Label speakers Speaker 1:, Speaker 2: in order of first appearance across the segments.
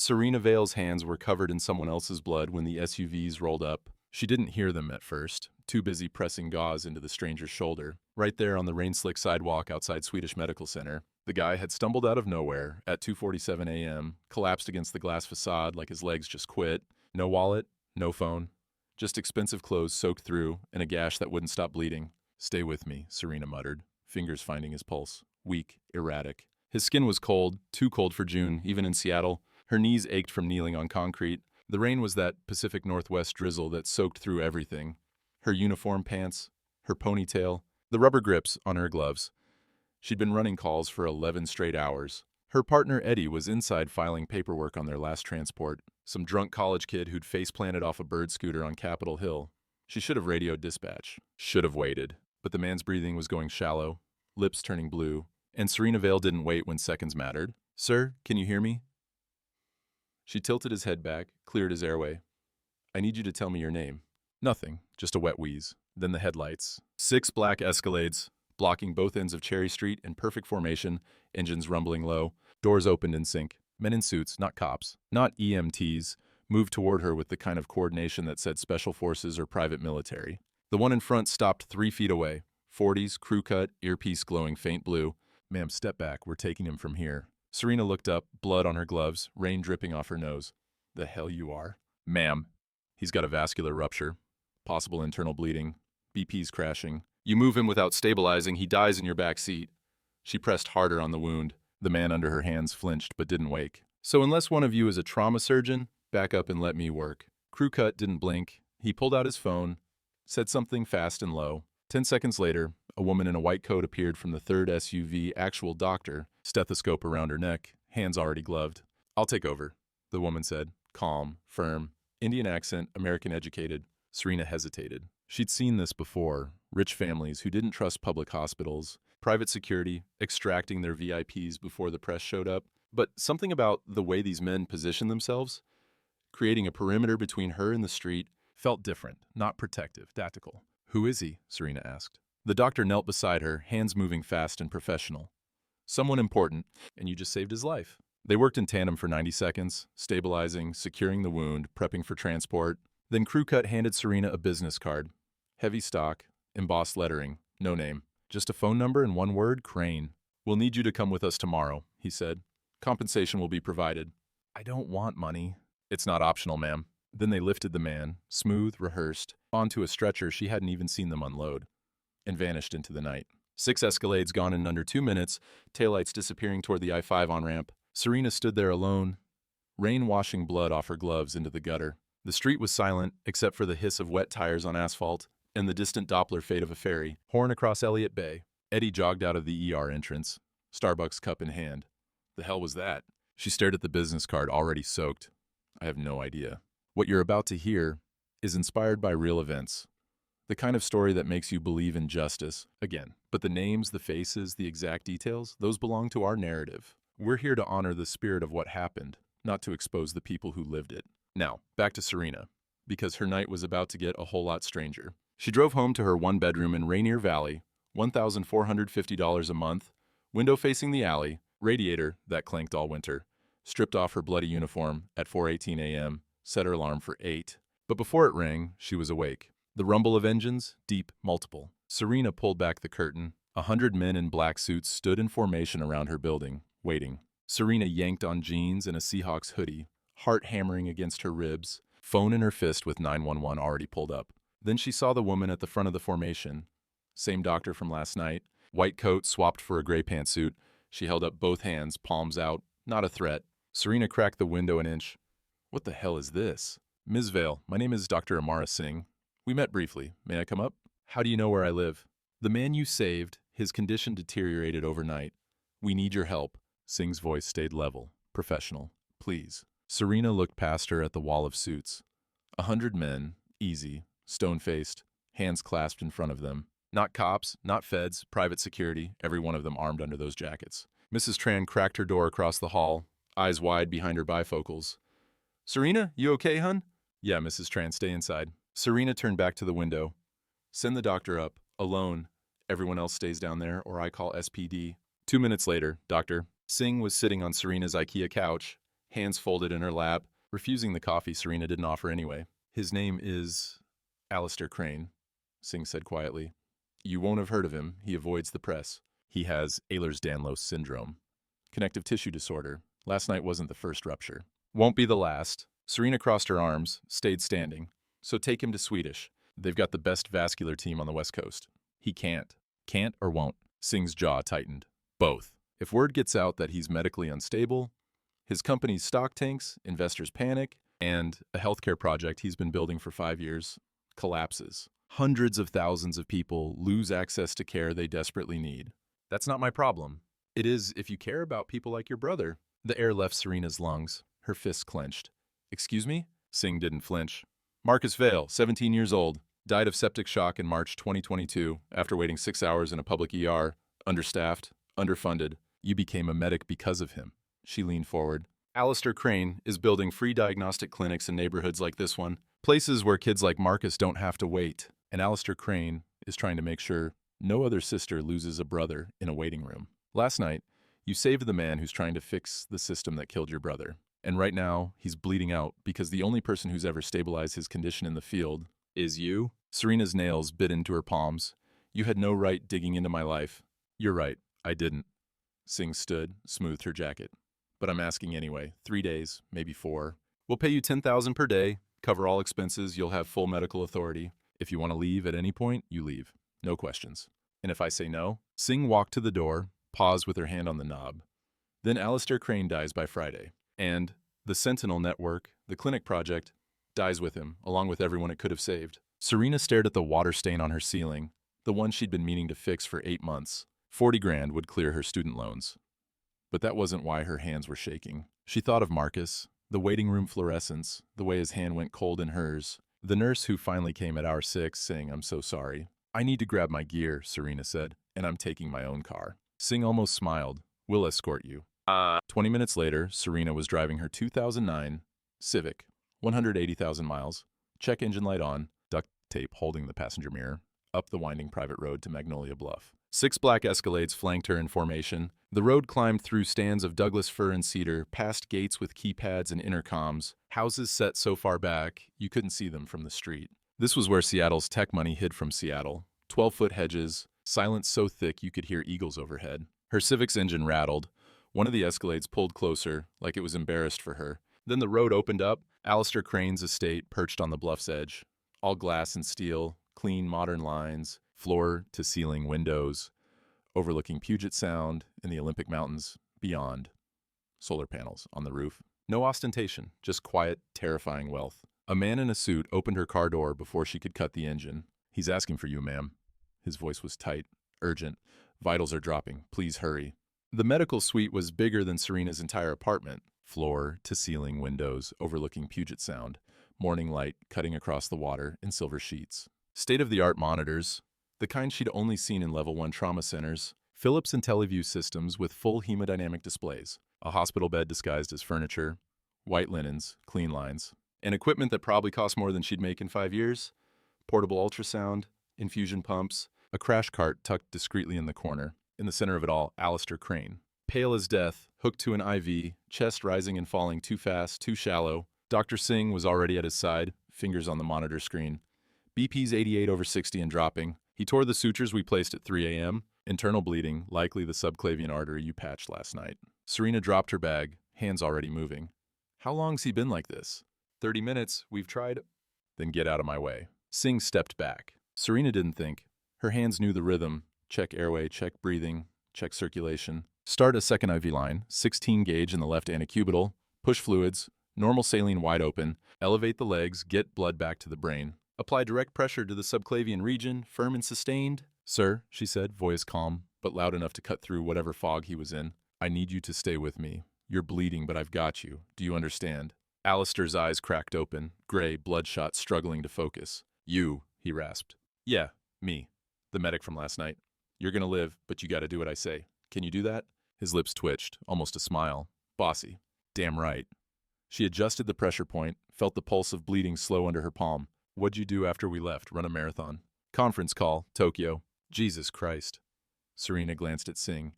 Speaker 1: Serena Vale's hands were covered in someone else's blood when the SUVs rolled up. She didn't hear them at first, too busy pressing gauze into the stranger's shoulder. Right there on the rain-slick sidewalk outside Swedish Medical Center, the guy had stumbled out of nowhere at 2:47 a.m., collapsed against the glass facade like his legs just quit. No wallet, no phone, just expensive clothes soaked through and a gash that wouldn't stop bleeding. "Stay with me," Serena muttered, fingers finding his pulse. Weak, erratic. His skin was cold, too cold for June, even in Seattle. Her knees ached from kneeling on concrete. The rain was that Pacific Northwest drizzle that soaked through everything. Her uniform pants, her ponytail, the rubber grips on her gloves. She'd been running calls for 11 straight hours. Her partner Eddie was inside filing paperwork on their last transport, some drunk college kid who'd face-planted off a bird scooter on Capitol Hill. She should have radioed dispatch. Should have waited. But the man's breathing was going shallow, lips turning blue, and Serena Vale didn't wait when seconds mattered. "Sir, can you hear me?" She tilted his head back, cleared his airway. "I need you to tell me your name." Nothing, just a wet wheeze. Then the headlights. 6 black Escalades, blocking both ends of Cherry Street in perfect formation, engines rumbling low, doors opened in sync. Men in suits, not cops, not EMTs, moved toward her with the kind of coordination that said special forces or private military. The one in front stopped 3 feet away. 40s, crew cut, earpiece glowing faint blue. "Ma'am, step back, we're taking him from here." Serena looked up, blood on her gloves, rain dripping off her nose. "The hell you are." "Ma'am." "He's got a vascular rupture. Possible internal bleeding. BP's crashing. You move him without stabilizing, he dies in your back seat." She pressed harder on the wound. The man under her hands flinched but didn't wake. "So unless one of you is a trauma surgeon, back up and let me work." Crew cut didn't blink. He pulled out his phone, said something fast and low. 10 seconds later, a woman in a white coat appeared from the third SUV, actual doctor, stethoscope around her neck, hands already gloved. "I'll take over," the woman said, calm, firm, Indian accent, American educated. Serena hesitated. She'd seen this before, rich families who didn't trust public hospitals, private security, extracting their VIPs before the press showed up. But something about the way these men positioned themselves, creating a perimeter between her and the street, felt different, not protective, tactical. "Who is he?" Serena asked. The doctor knelt beside her, hands moving fast and professional. "Someone important, and you just saved his life." They worked in tandem for 90 seconds, stabilizing, securing the wound, prepping for transport. Then Crew Cut handed Serena a business card. Heavy stock, embossed lettering, no name. Just a phone number and one word, Crane. "We'll need you to come with us tomorrow," he said. "Compensation will be provided." "I don't want money." "It's not optional, ma'am." Then they lifted the man, smooth, rehearsed, onto a stretcher she hadn't even seen them unload, and vanished into the night. 6 Escalades gone in under 2 minutes, taillights disappearing toward the I-5 on-ramp. Serena stood there alone, rain washing blood off her gloves into the gutter. The street was silent, except for the hiss of wet tires on asphalt and the distant Doppler fade of a ferry, horn across Elliott Bay. Eddie jogged out of the ER entrance, Starbucks cup in hand. The hell was that? She stared at the business card, already soaked. "I have no idea." What you're about to hear is inspired by real events. The kind of story that makes you believe in justice, again. But the names, the faces, the exact details, those belong to our narrative. We're here to honor the spirit of what happened, not to expose the people who lived it. Now, back to Serena, because her night was about to get a whole lot stranger. She drove home to her 1-bedroom in Rainier Valley, $1,450 a month, window facing the alley, radiator that clanked all winter, stripped off her bloody uniform at 4:18 a.m., set her alarm for 8. But before it rang, she was awake. The rumble of engines, deep, multiple. Serena pulled back the curtain. 100 men in black suits stood in formation around her building, waiting. Serena yanked on jeans and a Seahawks hoodie, heart hammering against her ribs, phone in her fist with 911 already pulled up. Then she saw the woman at the front of the formation. Same doctor from last night, white coat swapped for a gray pantsuit. She held up both hands, palms out, not a threat. Serena cracked the window an inch. "What the hell is this?" "Ms. Vale, my name is Dr. Amara Singh. We met briefly. May I come up?" "How do you know where I live?" "The man you saved, his condition deteriorated overnight. We need your help." Singh's voice stayed level, professional. "Please." Serena looked past her at the wall of suits. 100 men, easy, stone-faced, hands clasped in front of them. Not cops, not feds, private security, every one of them armed under those jackets. Mrs. Tran cracked her door across the hall, eyes wide behind her bifocals. "Serena, you okay, hun?" "Yeah, Mrs. Tran, stay inside." Serena turned back to the window. "Send the doctor up, alone. Everyone else stays down there, or I call SPD." 2 minutes later, Dr. Singh was sitting on Serena's IKEA couch, hands folded in her lap, refusing the coffee Serena didn't offer anyway. His name is Alistair Crane, Singh said quietly. You won't have heard of him. He avoids the press. He has Ehlers-Danlos syndrome. Connective tissue disorder. Last night wasn't the first rupture. Won't be the last. Serena crossed her arms, stayed standing. So take him to Swedish. They've got the best vascular team on the West Coast. He can't. Can't or won't? Singh's jaw tightened. Both. If word gets out that he's medically unstable, his company's stock tanks, investors panic, and a healthcare project he's been building for 5 years collapses. Hundreds of thousands of people lose access to care they desperately need. That's not my problem. It is if you care about people like your brother. The air left Serena's lungs. Her fists clenched. Excuse me? Singh didn't flinch. Marcus Vale, 17 years old, died of septic shock in March 2022 after waiting 6 hours in a public ER, understaffed, underfunded. You became a medic because of him. She leaned forward. Alistair Crane is building free diagnostic clinics in neighborhoods like this one, places where kids like Marcus don't have to wait. And Alistair Crane is trying to make sure no other sister loses a brother in a waiting room. Last night, you saved the man who's trying to fix the system that killed your brother. And right now, he's bleeding out because the only person who's ever stabilized his condition in the field is you. Serena's nails bit into her palms. You had no right digging into my life. You're right, I didn't. Singh stood, smoothed her jacket. But I'm asking anyway. 3 days, maybe 4. We'll pay you $10,000 per day, cover all expenses, you'll have full medical authority. If you want to leave at any point, you leave. No questions. And if I say no? Singh walked to the door, paused with her hand on the knob. Then Alistair Crane dies by Friday. And the Sentinel Network, the clinic project, dies with him, along with everyone it could have saved. Serena stared at the water stain on her ceiling, the one she'd been meaning to fix for 8 months. 40 grand would clear her student loans. But that wasn't why her hands were shaking. She thought of Marcus, the waiting room fluorescence, the way his hand went cold in hers, the nurse who finally came at hour 6 saying, I'm so sorry. I need to grab my gear, Serena said, and I'm taking my own car. Singh almost smiled. We'll escort you. 20 minutes later, Serena was driving her 2009 Civic, 180,000 miles, check engine light on, duct tape holding the passenger mirror, up the winding private road to Magnolia Bluff. 6 black Escalades flanked her in formation. The road climbed through stands of Douglas fir and cedar, past gates with keypads and intercoms, houses set so far back you couldn't see them from the street. This was where Seattle's tech money hid from Seattle. 12-foot hedges, silence so thick you could hear eagles overhead. Her Civic's engine rattled. One of the Escalades pulled closer, like it was embarrassed for her. Then the road opened up. Alistair Crane's estate perched on the bluff's edge. All glass and steel, clean modern lines, floor-to-ceiling windows, overlooking Puget Sound and the Olympic Mountains beyond. Solar panels on the roof. No ostentation, just quiet, terrifying wealth. A man in a suit opened her car door before she could cut the engine. He's asking for you, ma'am. His voice was tight, urgent. Vitals are dropping. Please hurry. The medical suite was bigger than Serena's entire apartment. Floor-to-ceiling windows overlooking Puget Sound. Morning light cutting across the water in silver sheets. State-of-the-art monitors, the kind she'd only seen in Level 1 trauma centers. Philips IntelliView systems with full hemodynamic displays. A hospital bed disguised as furniture. White linens, clean lines. And equipment that probably cost more than she'd make in 5 years. Portable ultrasound, infusion pumps, a crash cart tucked discreetly in the corner. In the center of it all, Alistair Crane. Pale as death, hooked to an IV, chest rising and falling too fast, too shallow. Dr. Singh was already at his side, fingers on the monitor screen. BP's 88/60 and dropping. He tore the sutures we placed at 3 a.m. Internal bleeding, likely the subclavian artery you patched last night. Serena dropped her bag, hands already moving. How long's he been like this? 30 minutes, we've tried. Then get out of my way. Singh stepped back. Serena didn't think. Her hands knew the rhythm. Check airway, check breathing, check circulation. Start a second IV line, 16 gauge in the left antecubital. Push fluids, normal saline wide open. Elevate the legs, get blood back to the brain. Apply direct pressure to the subclavian region, firm and sustained. Sir, she said, voice calm, but loud enough to cut through whatever fog he was in. I need you to stay with me. You're bleeding, but I've got you. Do you understand? Alistair's eyes cracked open, gray, bloodshot, struggling to focus. You, he rasped. Yeah, me. The medic from last night. You're gonna live, but you gotta do what I say. Can you do that? His lips twitched, almost a smile. Bossy. Damn right. She adjusted the pressure point, felt the pulse of bleeding slow under her palm. What'd you do after we left? Run a marathon. Conference call, Tokyo. Jesus Christ. Serena glanced at Singh.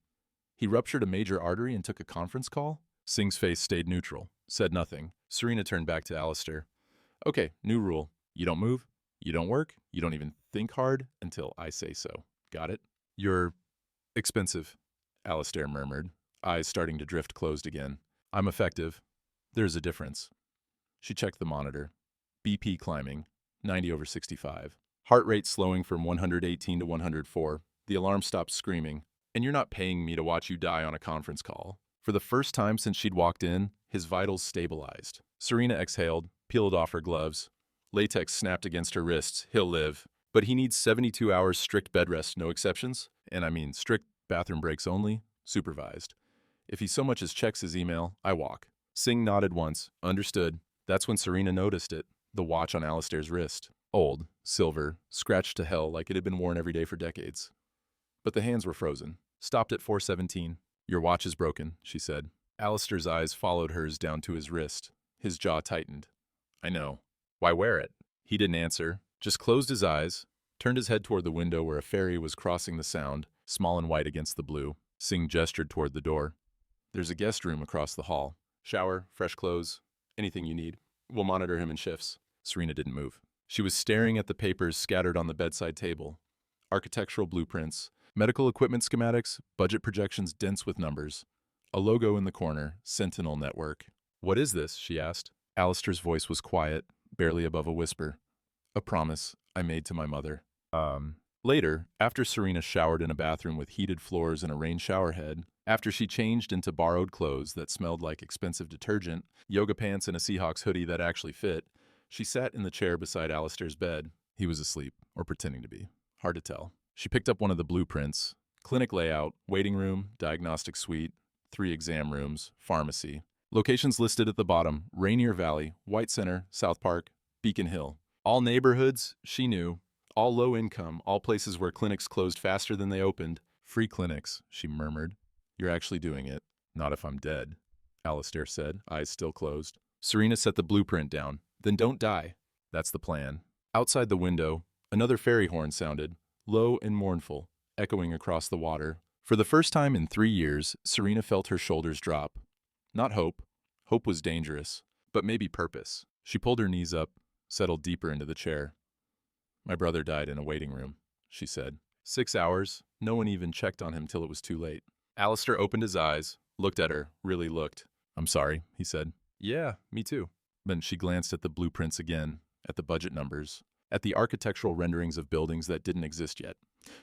Speaker 1: He ruptured a major artery and took a conference call? Singh's face stayed neutral. said nothing. Serena turned back to Alistair. Okay, new rule. You don't move, you don't work, you don't even think hard until I say so. Got it? You're expensive, Alistair murmured, eyes starting to drift closed again. I'm effective. There's a difference. She checked the monitor. BP climbing, 90/65. Heart rate slowing from 118 to 104. The alarm stopped screaming. And you're not paying me to watch you die on a conference call. For the first time since she'd walked in, his vitals stabilized. Serena exhaled, peeled off her gloves. Latex snapped against her wrists. He'll live. But he needs 72 hours strict bed rest, no exceptions. And I mean strict bathroom breaks only, supervised. If he so much as checks his email, I walk. Singh nodded once. Understood. That's when Serena noticed it. The watch on Alistair's wrist. Old, silver, scratched to hell like it had been worn every day for decades. But the hands were frozen. Stopped at 4:17. Your watch is broken, she said. Alistair's eyes followed hers down to his wrist. His jaw tightened. I know. Why wear it? He didn't answer, just closed his eyes, turned his head toward the window where a ferry was crossing the Sound, small and white against the blue. Singh gestured toward the door. There's a guest room across the hall. Shower, fresh clothes, anything you need. We'll monitor him in shifts. Serena didn't move. She was staring at the papers scattered on the bedside table. Architectural blueprints, medical equipment schematics, budget projections dense with numbers. A logo in the corner, Sentinel Network. What is this? She asked. Alistair's voice was quiet, barely above a whisper. A promise I made to my mother. Later, after Serena showered in a bathroom with heated floors and a rain shower head, after she changed into borrowed clothes that smelled like expensive detergent, yoga pants and a Seahawks hoodie that actually fit, she sat in the chair beside Alistair's bed. He was asleep, or pretending to be. Hard to tell. She picked up one of the blueprints. Clinic layout, waiting room, diagnostic suite, 3 exam rooms, pharmacy. Locations listed at the bottom: Rainier Valley, White Center, South Park, Beacon Hill. All neighborhoods, she knew. All low income, all places where clinics closed faster than they opened. Free clinics, she murmured. You're actually doing it. Not if I'm dead, Alistair said, eyes still closed. Serena set the blueprint down. Then don't die. That's the plan. Outside the window, another ferry horn sounded, low and mournful, echoing across the water. For the first time in 3 years, Serena felt her shoulders drop. Not hope. Hope was dangerous, but maybe purpose. She pulled her knees up, settled deeper into the chair. My brother died in a waiting room, she said. 6 hours, no one even checked on him till it was too late. Alistair opened his eyes, looked at her, really looked. I'm sorry, he said. Yeah, me too. Then she glanced at the blueprints again, at the budget numbers, at the architectural renderings of buildings that didn't exist yet.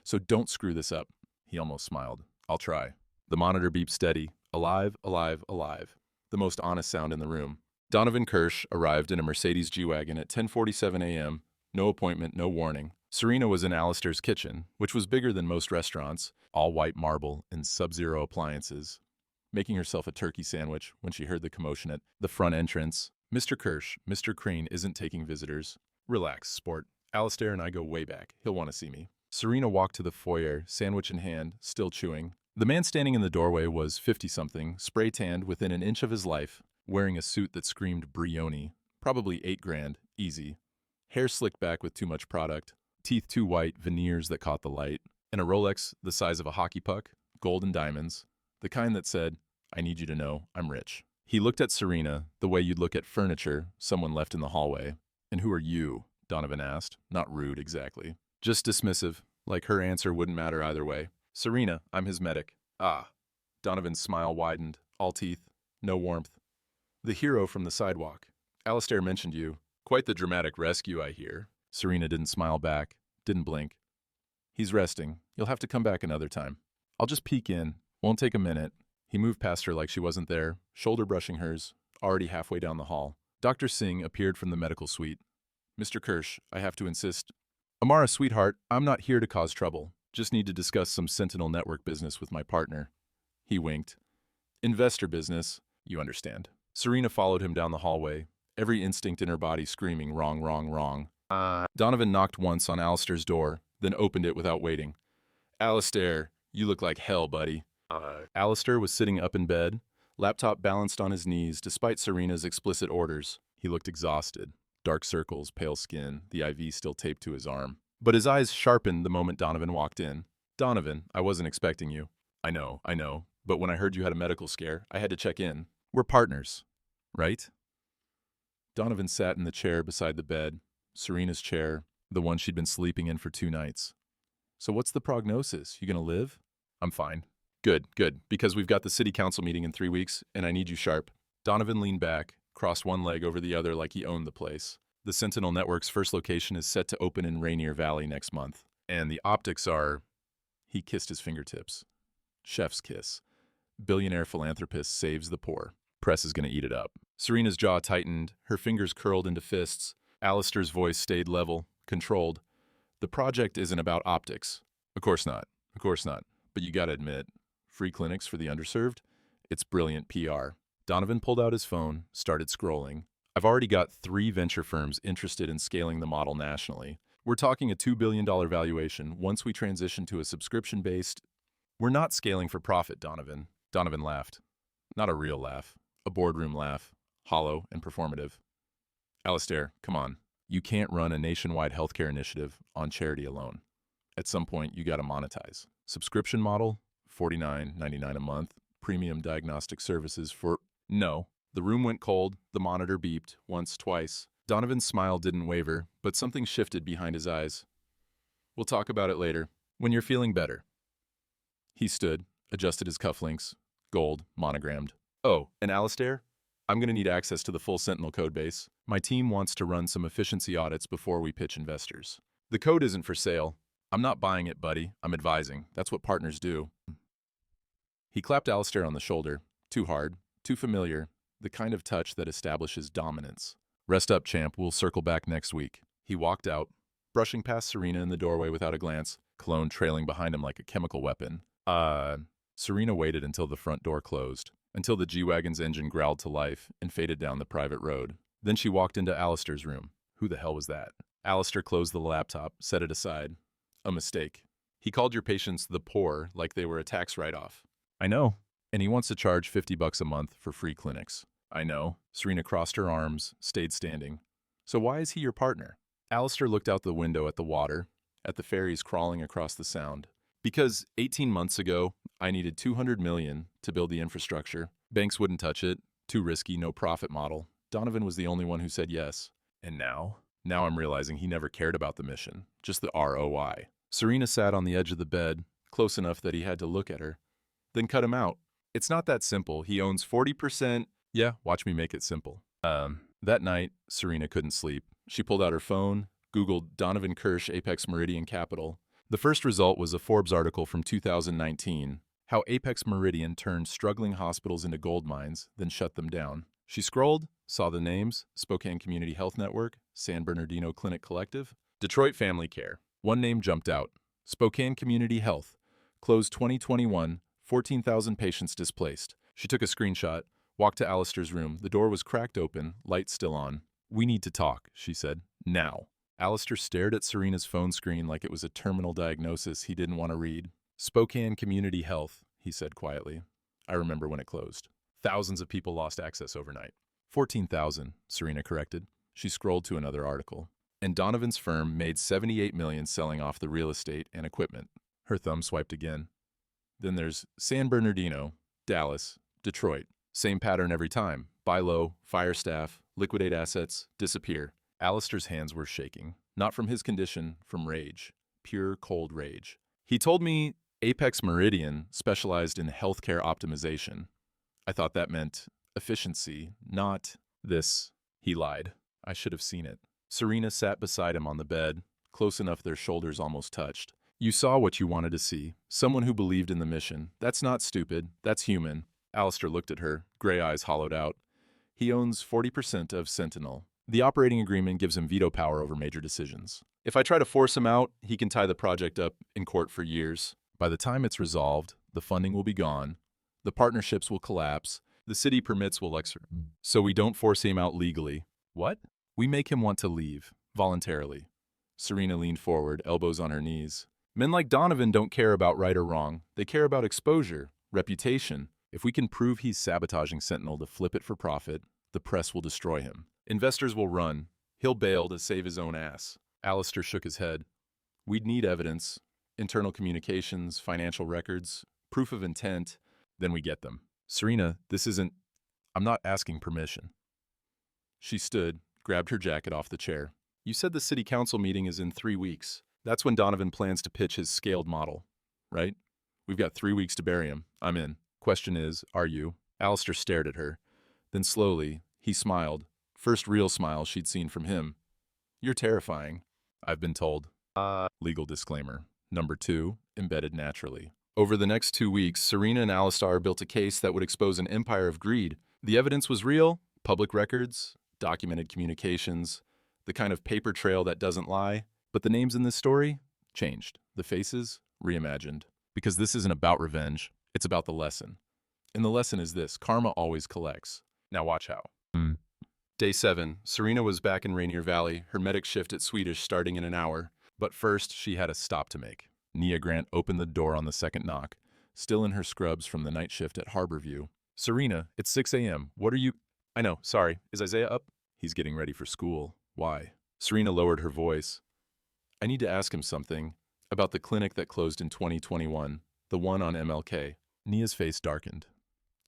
Speaker 1: So don't screw this up. He almost smiled. I'll try. The monitor beeped steady. Alive, alive, alive. The most honest sound in the room. Donovan Kirsch arrived in a Mercedes G-Wagon at 10:47 a.m., no appointment, no warning. Serena was in Alistair's kitchen, which was bigger than most restaurants, all white marble and sub-zero appliances, making herself a turkey sandwich when she heard the commotion at the front entrance. Mr. Kirsch, Mr. Crane isn't taking visitors. Relax, sport. Alistair and I go way back. He'll want to see me. Serena walked to the foyer, sandwich in hand, still chewing. The man standing in the doorway was 50-something, spray-tanned within an inch of his life, wearing a suit that screamed Brioni. Probably $8,000, easy. Hair slicked back with too much product, teeth too white, veneers that caught the light, and a Rolex the size of a hockey puck, gold and diamonds, the kind that said, I need you to know I'm rich. He looked at Serena the way you'd look at furniture someone left in the hallway. And who are you? Donovan asked. Not rude, exactly. Just dismissive, like her answer wouldn't matter either way. Serena, I'm his medic. Ah. Donovan's smile widened, all teeth, no warmth. The hero from the sidewalk. Alistair mentioned you. Quite the dramatic rescue, I hear. Serena didn't smile back, didn't blink. He's resting. You'll have to come back another time. I'll just peek in. Won't take a minute. He moved past her like she wasn't there, shoulder brushing hers, already halfway down the hall. Dr. Singh appeared from the medical suite. Mr. Kirsch, I have to insist. Amara, sweetheart, I'm not here to cause trouble. Just need to discuss some Sentinel Network business with my partner. He winked. Investor business, you understand. Serena followed him down the hallway, every instinct in her body screaming wrong, wrong, wrong. Donovan knocked once on Alistair's door, then opened it without waiting. Alistair, you look like hell, buddy. Alistair was sitting up in bed, laptop balanced on his knees despite Serena's explicit orders. He looked exhausted. Dark circles, pale skin, the IV still taped to his arm. But his eyes sharpened the moment Donovan walked in. Donovan, I wasn't expecting you. I know, but when I heard you had a medical scare, I had to check in. We're partners. right? Donovan sat in the chair beside the bed, Serena's chair, the one she'd been sleeping in for 2 nights. So what's the prognosis? You gonna live? I'm fine. Good, good, because we've got the city council meeting in 3 weeks, and I need you sharp. Donovan leaned back, crossed one leg over the other like he owned the place. The Sentinel Network's first location is set to open in Rainier Valley next month, and the optics are... He kissed his fingertips. Chef's kiss. Billionaire philanthropist saves the poor. Press is gonna eat it up. Serena's jaw tightened, her fingers curled into fists. Alistair's voice stayed level, controlled. The project isn't about optics. Of course not. Of course not. But you gotta admit, free clinics for the underserved? It's brilliant PR. Donovan pulled out his phone, started scrolling. I've already got 3 venture firms interested in scaling the model nationally. We're talking a $2 billion valuation once we transition to a subscription-based... We're not scaling for profit, Donovan. Donovan laughed. Not a real laugh. A boardroom laugh. Hollow and performative. Alistair, come on. You can't run a nationwide healthcare initiative on charity alone. At some point, you gotta monetize. Subscription model, $49.99 a month. Premium diagnostic services for... No. The room went cold. The monitor beeped. Once, twice. Donovan's smile didn't waver, but something shifted behind his eyes. We'll talk about it later, when you're feeling better. He stood, adjusted his cufflinks. Gold, monogrammed. Oh, and Alistair? I'm gonna need access to the full Sentinel code base. My team wants to run some efficiency audits before we pitch investors. The code isn't for sale. I'm not buying it, buddy. I'm advising. That's what partners do. He clapped Alistair on the shoulder. Too hard, too familiar, the kind of touch that establishes dominance. Rest up, champ. We'll circle back next week. He walked out, brushing past Serena in the doorway without a glance, cologne trailing behind him like a chemical weapon. Serena waited until the front door closed, until the G-Wagon's engine growled to life and faded down the private road. Then she walked into Alistair's room. Who the hell was that? Alistair closed the laptop, set it aside. A mistake. He called your patients the poor like they were a tax write-off. I know. And he wants to charge $50 a month for free clinics. I know. Serena crossed her arms, stayed standing. So why is he your partner? Alistair looked out the window at the water, at the ferries crawling across the Sound. Because 18 months ago, I needed $200 million to build the infrastructure. Banks wouldn't touch it. Too risky, no profit model. Donovan was the only one who said yes. And now? Now I'm realizing he never cared about the mission, just the ROI. Serena sat on the edge of the bed, close enough that he had to look at her. Then cut him out. It's not that simple. He owns 40%. Yeah, watch me make it simple. That night, Serena couldn't sleep. She pulled out her phone, Googled Donovan Kirsch Apex Meridian Capital. The first result was a Forbes article from 2019, how Apex Meridian turned struggling hospitals into gold mines, then shut them down. She scrolled, saw the names: Spokane Community Health Network, San Bernardino Clinic Collective, Detroit Family Care. One name jumped out: Spokane Community Health. Closed 2021, 14,000 patients displaced. She took a screenshot, walked to Alistair's room. The door was cracked open, light still on. We need to talk, she said. Now. Alistair stared at Serena's phone screen like it was a terminal diagnosis he didn't want to read. Spokane Community Health, he said quietly. I remember when it closed. Thousands of people lost access overnight. 14,000, Serena corrected. She scrolled to another article. And Donovan's firm made $78 million selling off the real estate and equipment. Her thumb swiped again. Then there's San Bernardino, Dallas, Detroit. Same pattern every time. Buy low, fire staff, liquidate assets, disappear. Alistair's hands were shaking. Not from his condition, from rage. Pure, cold rage. He told me Apex Meridian specialized in healthcare optimization. I thought that meant efficiency, not this. He lied. I should have seen it. Serena sat beside him on the bed, close enough their shoulders almost touched. You saw what you wanted to see. Someone who believed in the mission. That's not stupid. That's human. Alistair looked at her, gray eyes hollowed out. He owns 40% of Sentinel. The operating agreement gives him veto power over major decisions. If I try to force him out, he can tie the project up in court for years. By the time it's resolved, the funding will be gone, the partnerships will collapse, the city permits will so we don't force him out legally. What? We make him want to leave, voluntarily. Serena leaned forward, elbows on her knees. Men like Donovan don't care about right or wrong. They care about exposure, reputation. If we can prove he's sabotaging Sentinel to flip it for profit, the press will destroy him. Investors will run. He'll bail to save his own ass. Alistair shook his head. We'd need evidence, internal communications, financial records, proof of intent. Then we get them. Serena, this isn't... I'm not asking permission. She stood, grabbed her jacket off the chair. You said the city council meeting is in 3 weeks. That's when Donovan plans to pitch his scaled model, right? We've got 3 weeks to bury him. I'm in. Question is, are you? Alistair stared at her. Then slowly, he smiled. First real smile she'd seen from him. You're terrifying, I've been told. Legal disclaimer. Number 2, embedded naturally. Over the next 2 weeks, Serena and Alistair built a case that would expose an empire of greed. The evidence was real, public records, documented communications, the kind of paper trail that doesn't lie. But the names in this story changed. The faces reimagined. Because this isn't about revenge, it's about the lesson. And the lesson is this: karma always collects. Now watch how. Day 7, Serena was back in Rainier Valley, her medic shift at Swedish starting in an hour. But first, she had a stop to make. Nia Grant opened the door on the second knock, still in her scrubs from the night shift at Harborview. Serena, it's 6 a.m. What are you— I know, sorry. Is Isaiah up? He's getting ready for school. Why? Serena lowered her voice. I need to ask him something about the clinic that closed in 2021, the one on MLK. Nia's face darkened.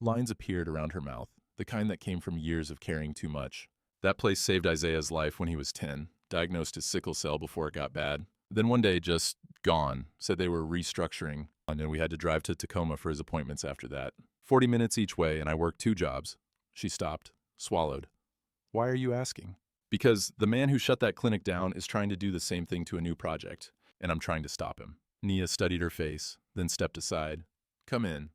Speaker 1: Lines appeared around her mouth, the kind that came from years of caring too much. That place saved Isaiah's life when he was 10, diagnosed as sickle cell before it got bad. Then one day, just gone, said they were restructuring, and we had to drive to Tacoma for his appointments after that. 40 minutes each way, and I worked 2 jobs. She stopped, swallowed. Why are you asking? Because the man who shut that clinic down is trying to do the same thing to a new project, and I'm trying to stop him. Nia studied her face, then stepped aside. Come in.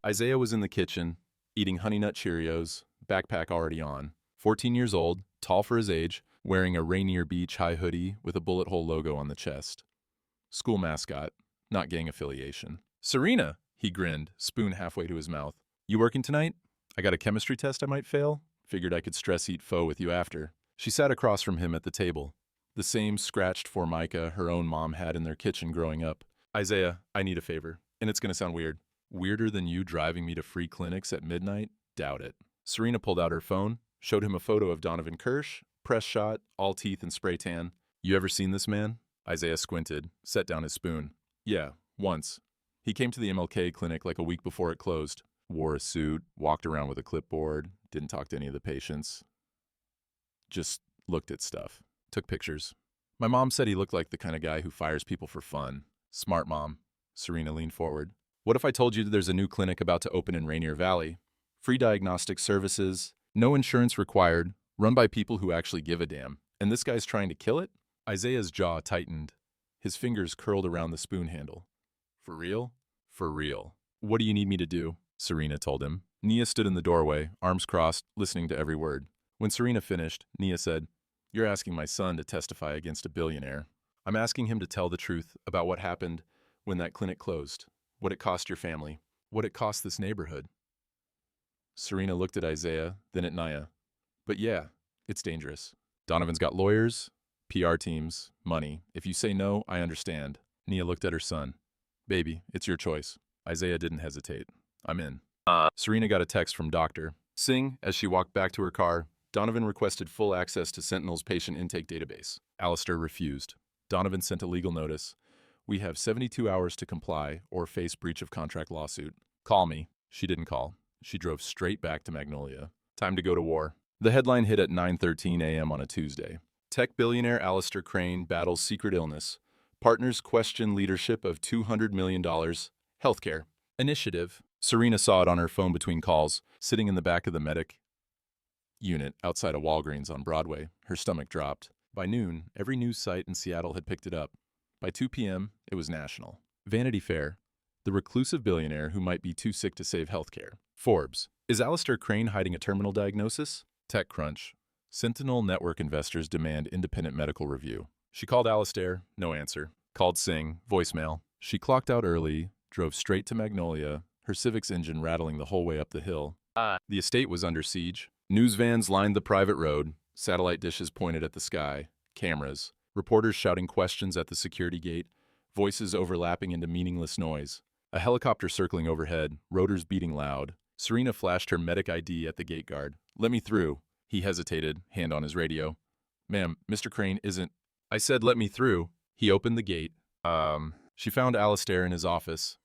Speaker 1: Isaiah was in the kitchen, eating Honey Nut Cheerios, backpack already on. 14 years old, tall for his age, wearing a Rainier Beach high hoodie with a bullet hole logo on the chest. School mascot, not gang affiliation. Serena, he grinned, spoon halfway to his mouth. You working tonight? I got a chemistry test I might fail. Figured I could stress-eat pho with you after. She sat across from him at the table. The same scratched formica her own mom had in their kitchen growing up. Isaiah, I need a favor. And it's going to sound weird. Weirder than you driving me to free clinics at midnight? Doubt it. Serena pulled out her phone, showed him a photo of Donovan Kirsch, press shot, all teeth and spray tan. You ever seen this man? Isaiah squinted, set down his spoon. Yeah, once. He came to the MLK clinic like a week before it closed. Wore a suit, walked around with a clipboard, didn't talk to any of the patients. Just looked at stuff. Took pictures. My mom said he looked like the kind of guy who fires people for fun. Smart mom. Serena leaned forward. What if I told you that there's a new clinic about to open in Rainier Valley? Free diagnostic services, no insurance required, run by people who actually give a damn. And this guy's trying to kill it? Isaiah's jaw tightened. His fingers curled around the spoon handle. For real? For real. What do you need me to do? Serena told him. Nia stood in the doorway, arms crossed, listening to every word. When Serena finished, Nia said, You're asking my son to testify against a billionaire. I'm asking him to tell the truth about what happened when that clinic closed, what it cost your family, what it cost this neighborhood. Serena looked at Isaiah, then at Nia. But yeah, it's dangerous. Donovan's got lawyers, PR teams, money. If you say no, I understand. Nia looked at her son. Baby, it's your choice. Isaiah didn't hesitate. I'm in. Serena got a text from Dr. Singh as she walked back to her car. Donovan requested full access to Sentinel's patient intake database. Alistair refused. Donovan sent a legal notice. We have 72 hours to comply or face breach of contract lawsuit. Call me. She didn't call. She drove straight back to Magnolia. Time to go to war. The headline hit at 9:13 a.m. on a Tuesday. Tech billionaire Alistair Crane battles secret illness. Partners question leadership of $200 million. Healthcare initiative. Serena saw it on her phone between calls, sitting in the back of the medic unit outside a Walgreens on Broadway. Her stomach dropped. By noon, every news site in Seattle had picked it up. By 2 p.m., it was national. Vanity Fair. The reclusive billionaire who might be too sick to save healthcare. Forbes. Is Alistair Crane hiding a terminal diagnosis? TechCrunch. Sentinel Network investors demand independent medical review. She called Alistair, no answer. Called Singh, voicemail. She clocked out early, drove straight to Magnolia, her Civic's engine rattling the whole way up the hill. The estate was under siege. News vans lined the private road, satellite dishes pointed at the sky, cameras, reporters shouting questions at the security gate, voices overlapping into meaningless noise. A helicopter circling overhead, rotors beating loud. Serena flashed her medic ID at the gate guard. Let me through. He hesitated, hand on his radio. Ma'am, Mr. Crane isn't— I said let me through. He opened the gate. She found Alistair in his office,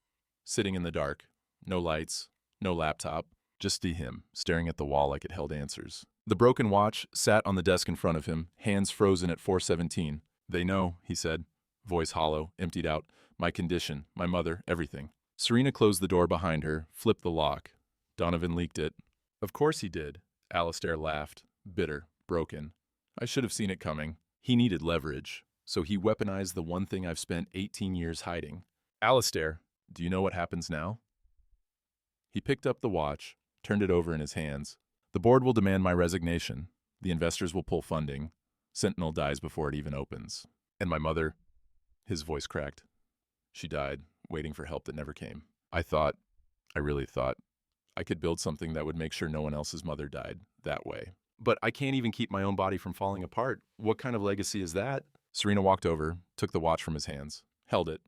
Speaker 1: sitting in the dark. No lights, no laptop, just him, staring at the wall like it held answers. The broken watch sat on the desk in front of him, hands frozen at 4:17. "They know," he said, voice hollow, emptied out. "My condition, my mother, everything." Serena closed the door behind her, flipped the lock. Donovan leaked it. "Of course he did." Alistair laughed, bitter, broken. "I should have seen it coming." He needed leverage, so he weaponized the one thing I've spent 18 years hiding. "Alistair, do you know what happens now?" He picked up the watch, turned it over in his hands. "The board will demand my resignation. The investors will pull funding. Sentinel dies before it even opens. And my mother," his voice cracked. "She died, waiting for help that never came. I really thought, I could build something that would make sure no one else's mother died that way. But I can't even keep my own body from falling apart. What kind of legacy is that?" Serena walked over, took the watch from his hands, held it.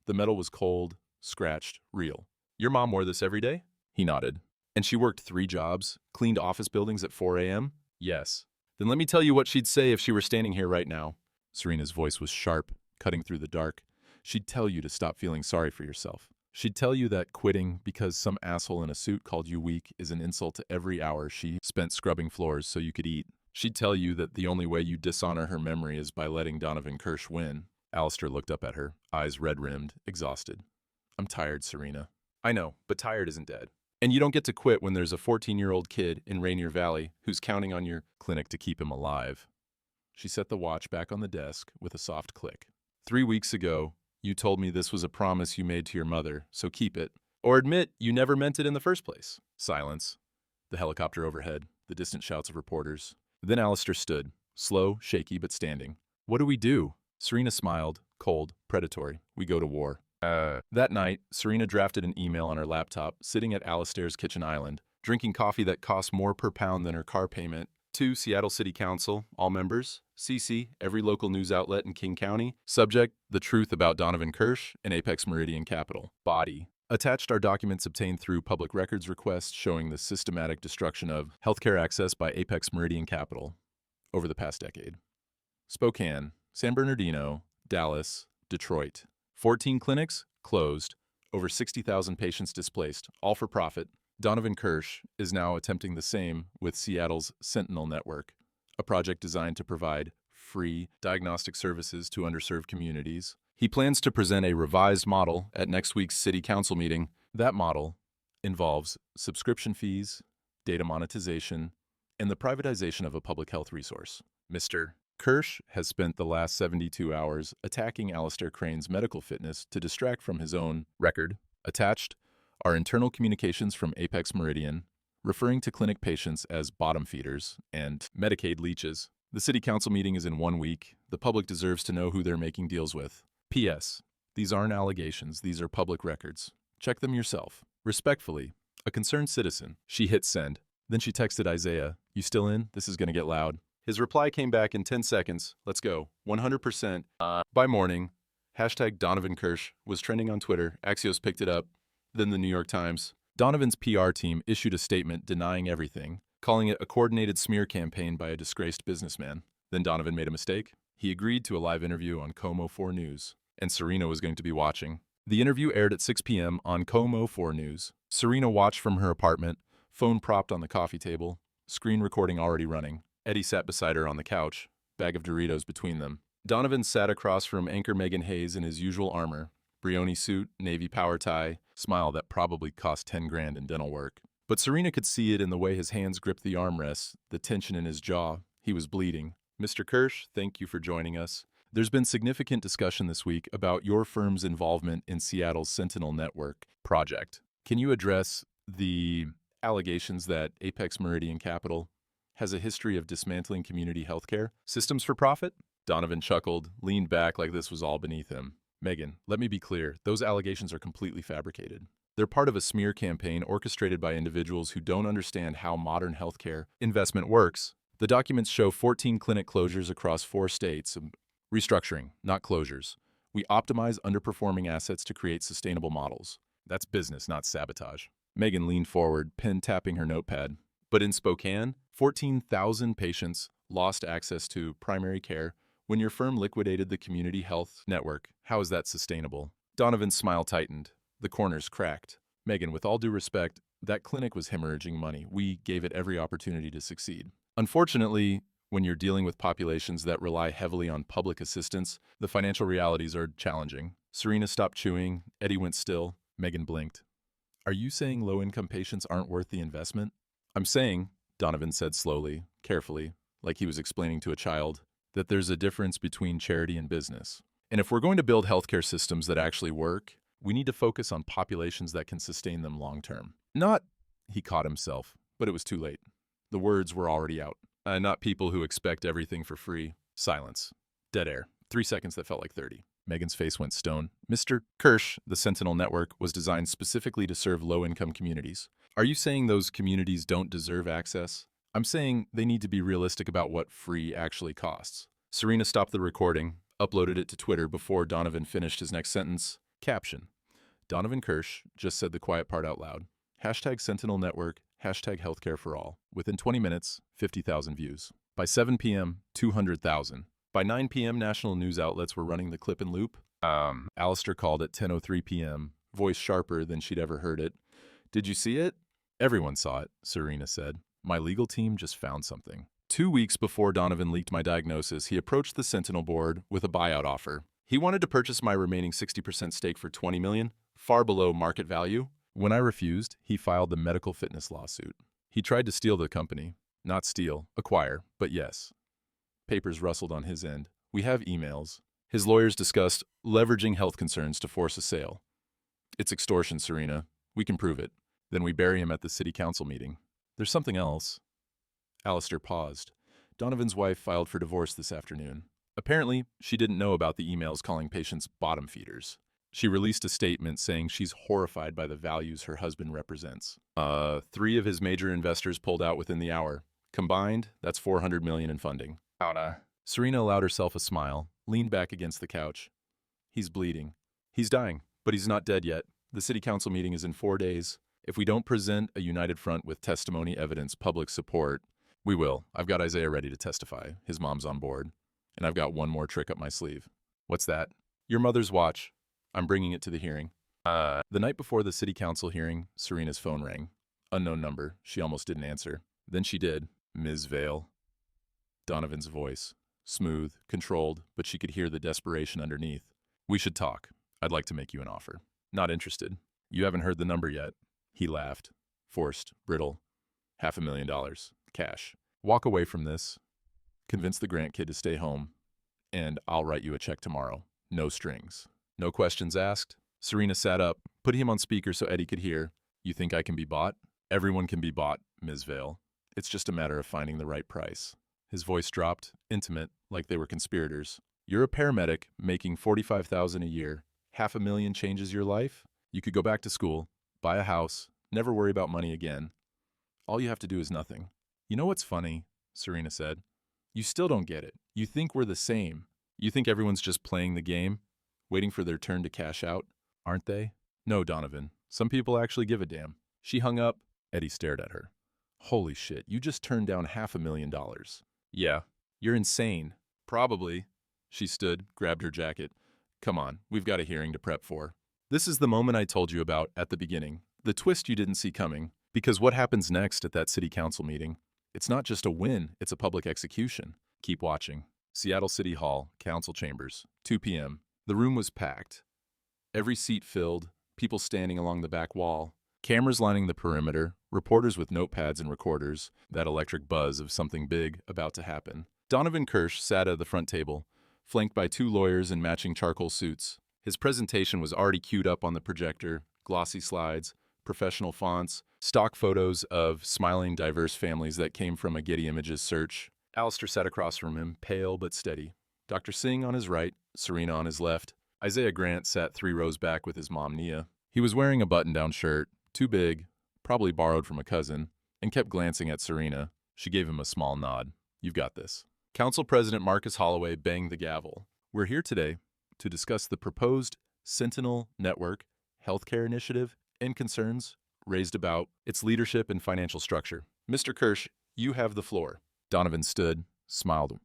Speaker 1: The metal was cold, scratched, real. "Your mom wore this every day?" He nodded. "And she worked 3 jobs, cleaned office buildings at 4 a.m.? "Yes." "Then let me tell you what she'd say if she were standing here right now." Serena's voice was sharp, cutting through the dark. "She'd tell you to stop feeling sorry for yourself. She'd tell you that quitting because some asshole in a suit called you weak is an insult to every hour she spent scrubbing floors so you could eat. She'd tell you that the only way you dishonor her memory is by letting Donovan Kirsch win." Alistair looked up at her, eyes red-rimmed, exhausted. "I'm tired, Serena." "I know, but tired isn't dead. And you don't get to quit when there's a 14-year-old kid in Rainier Valley who's counting on your clinic to keep him alive." She set the watch back on the desk with a soft click. "3 weeks ago, you told me this was a promise you made to your mother, so keep it. Or admit you never meant it in the first place." Silence. The helicopter overhead, the distant shouts of reporters. Then Alistair stood, slow, shaky, but standing. "What do we do?" Serena smiled, cold, predatory. "We go to war." That night, Serena drafted an email on her laptop, sitting at Alistair's kitchen island, drinking coffee that cost more per pound than her car payment. To Seattle City Council, all members. CC, every local news outlet in King County. Subject, the truth about Donovan Kirsch and Apex Meridian Capital. Body. Attached are documents obtained through public records requests showing the systematic destruction of healthcare access by Apex Meridian Capital over the past decade. Spokane, San Bernardino, Dallas, Detroit. 14 clinics closed, over 60,000 patients displaced, all for profit. Donovan Kirsch is now attempting the same with Seattle's Sentinel Network, a project designed to provide free diagnostic services to underserved communities. He plans to present a revised model at next week's City Council meeting. That model involves subscription fees, data monetization, and the privatization of a public health resource. Mr. Kirsch has spent the last 72 hours attacking Alistair Crane's medical fitness to distract from his own record. Attached are internal communications from Apex Meridian, referring to clinic patients as bottom feeders and Medicaid leeches. The City Council meeting is in 1 week. The public deserves to know who they're making deals with. P.S. These aren't allegations, these are public records. Check them yourself. Respectfully, a concerned citizen. She hit send. Then she texted Isaiah, "You still in? This is gonna get loud." His reply came back in 10 seconds. "Let's go. 100%. By morning, hashtag Donovan Kirsch was trending on Twitter. Axios picked it up. Then the New York Times. Donovan's PR team issued a statement denying everything, calling it a coordinated smear campaign by a disgraced businessman. Then Donovan made a mistake. He agreed to a live interview on KOMO 4 News, and Serena was going to be watching. The interview aired at 6 p.m. on KOMO 4 News. Serena watched from her apartment, phone propped on the coffee table, screen recording already running. Eddie sat beside her on the couch, bag of Doritos between them. Donovan sat across from anchor Megan Hayes in his usual armor, Brioni suit, navy power tie, smile that probably cost 10 grand in dental work. But Serena could see it in the way his hands gripped the armrests, the tension in his jaw. He was bleeding. "Mr. Kirsch, thank you for joining us. There's been significant discussion this week about your firm's involvement in Seattle's Sentinel Network project. Can you address the allegations that Apex Meridian Capital has a history of dismantling community healthcare systems for profit?" Donovan chuckled, leaned back like this was all beneath him. "Megan, let me be clear. Those allegations are completely fabricated. They're part of a smear campaign orchestrated by individuals who don't understand how modern healthcare investment works. The documents show 14 clinic closures across 4 states. Restructuring, not closures. We optimize underperforming assets to create sustainable models. That's business, not sabotage." Megan leaned forward, pen tapping her notepad. "But in Spokane, 14,000 patients lost access to primary care when your firm liquidated the community health network. How is that sustainable?" Donovan's smile tightened. The corners cracked. "Megan, with all due respect, that clinic was hemorrhaging money. We gave it every opportunity to succeed. Unfortunately, when you're dealing with populations that rely heavily on public assistance, the financial realities are challenging. Serena stopped chewing. Eddie went still. Megan blinked. Are you saying low-income patients aren't worth the investment? I'm saying, Donovan said slowly, carefully, like he was explaining to a child, that there's a difference between charity and business. And if we're going to build healthcare systems that actually work, we need to focus on populations that can sustain them long-term. Not, he caught himself, but it was too late. The words were already out. Not people who expect everything for free. Silence. Dead air. 3 seconds that felt like 30. Megan's face went stone. Mr. Kirsch, the Sentinel Network, was designed specifically to serve low-income communities. Are you saying those communities don't deserve access? I'm saying they need to be realistic about what free actually costs. Serena stopped the recording, uploaded it to Twitter before Donovan finished his next sentence. Caption. Donovan Kirsch just said the quiet part out loud. Hashtag Sentinel Network, hashtag Healthcare for All. Within 20 minutes, 50,000 views. By 7 p.m., 200,000. By 9 p.m., national news outlets were running the clip and loop. Alistair called at 10:03 p.m., voice sharper than she'd ever heard it. Did you see it? Everyone saw it, Serena said. My legal team just found something. 2 weeks before Donovan leaked my diagnosis, he approached the Sentinel board with a buyout offer. He wanted to purchase my remaining 60% stake for $20 million, far below market value. When I refused, he filed the medical fitness lawsuit. He tried to steal the company. Not steal, acquire, but yes. Papers rustled on his end. We have emails. His lawyers discussed leveraging health concerns to force a sale. It's extortion, Serena. We can prove it. Then we bury him at the city council meeting. There's something else. Alistair paused. Donovan's wife filed for divorce this afternoon. Apparently, she didn't know about the emails calling patients bottom feeders. She released a statement saying she's horrified by the values her husband represents. 3 of his major investors pulled out within the hour. Combined, that's $400 million in funding. Serena allowed herself a smile, leaned back against the couch. He's bleeding. He's dying, but he's not dead yet. The city council meeting is in 4 days. If we don't present a united front with testimony, evidence, public support, we will. I've got Isaiah ready to testify. His mom's on board. And I've got one more trick up my sleeve. What's that? Your mother's watch. I'm bringing it to the hearing. The night before the city council hearing, Serena's phone rang. Unknown number. She almost didn't answer. Then she did. Ms. Vale. Donovan's voice. Smooth, controlled, but she could hear the desperation underneath. We should talk. I'd like to make you an offer. Not interested. You haven't heard the number yet. He laughed. Forced, brittle. $500,000. Cash. Walk away from this. Convince the Grant kid to stay home. And I'll write you a check tomorrow. No strings. No questions asked. Serena sat up, putting him on speaker so Eddie could hear. You think I can be bought? Everyone can be bought, Ms. Vale. It's just a matter of finding the right price. His voice dropped, intimate, like they were conspirators. You're a paramedic making $45,000 a year. $500,000 changes your life? You could go back to school, buy a house, never worry about money again. All you have to do is nothing. You know what's funny? Serena said. You still don't get it. You think we're the same. You think everyone's just playing the game, waiting for their turn to cash out, aren't they? No, Donovan. Some people actually give a damn. She hung up. Eddie stared at her. Holy shit, you just turned down $500,000. Yeah, you're insane. Probably. She stood, grabbed her jacket. Come on, we've got a hearing to prep for. This is the moment I told you about at the beginning. The twist you didn't see coming. Because what happens next at that city council meeting? It's not just a win, it's a public execution. Keep watching. Seattle City Hall, council chambers, 2 p.m. The room was packed. Every seat filled, people standing along the back wall, cameras lining the perimeter, reporters with notepads and recorders, that electric buzz of something big about to happen. Donovan Kirsch sat at the front table, flanked by 2 lawyers in matching charcoal suits. His presentation was already queued up on the projector, glossy slides, professional fonts, stock photos of smiling, diverse families that came from a Getty Images search. Alistair sat across from him, pale but steady. Dr. Singh on his right, Serena on his left. Isaiah Grant sat 3 rows back with his mom, Nia. He was wearing a button-down shirt, too big, probably borrowed from a cousin, and kept glancing at Serena. She gave him a small nod. You've got this. Council President Marcus Holloway banged the gavel. We're here today to discuss the proposed Sentinel Network healthcare initiative and concerns raised about its leadership and financial structure. Mr. Kirsch, you have the floor. Donovan stood, smiled